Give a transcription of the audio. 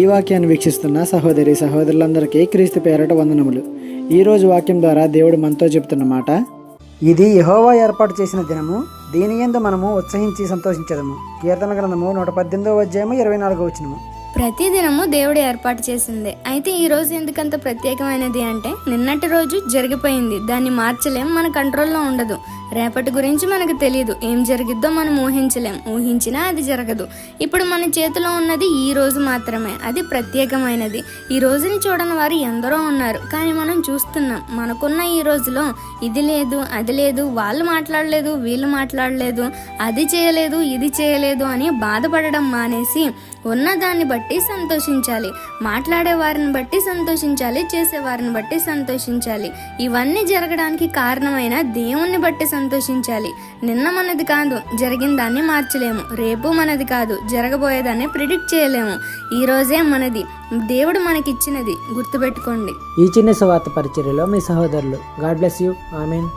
ఈ వాక్యాన్ని వీక్షిస్తున్న సహోదరి సహోదరులందరికీ క్రీస్తు పేరట వందనములు. ఈరోజు వాక్యం ద్వారా దేవుడు మనతో చెబుతున్న మాట, ఇది యెహోవా ఏర్పాటు చేసిన దినము, దీని యందు మనము ఉత్సహించి సంతోషించదము. కీర్తన గ్రంథము 118:24. ప్రతిదినము దేవుడు ఏర్పాటు చేసిందే. అయితే ఈ రోజు ఎందుకంత ప్రత్యేకమైనది అంటే, నిన్నటి రోజు జరిగిపోయింది, దాన్ని మార్చలేం, మన కంట్రోల్లో ఉండదు. రేపటి గురించి మనకు తెలియదు, ఏం జరిగిద్దో మనం ఊహించలేం, ఊహించినా అది జరగదు. ఇప్పుడు మన చేతిలో ఉన్నది ఈ రోజు మాత్రమే, అది ప్రత్యేకమైనది. ఈ రోజుని చూడని వారు ఎందరో ఉన్నారు, కానీ మనం చూస్తున్నాం. మనకున్న ఈ రోజులో ఇది లేదు, అది లేదు, వాళ్ళు మాట్లాడలేదు, వీళ్ళు మాట్లాడలేదు, అది చేయలేదు, ఇది చేయలేదు అని బాధపడడం మానేసి ఉన్నదాన్ని బట్టి సంతోషించాలి. మాట్లాడే వారిని బట్టి సంతోషించాలి, చేసేవారిని బట్టి సంతోషించాలి. ఇవన్నీ జరగడానికి కారణమైన దేవుణ్ణి బట్టి సంతోషించాలి. నిన్న మనది కాదు, జరిగిన దాన్ని మార్చలేము. రేపు మనది కాదు, జరగబోయేదాన్ని ప్రిడిక్ట్ చేయలేము. ఈ రోజే మనది, దేవుడు మనకిచ్చినది గుర్తుపెట్టుకోండి. ఈ చిన్న సువార్త పరిచర్యలో మీ సహోదరులు. God bless you. ఆమేన్.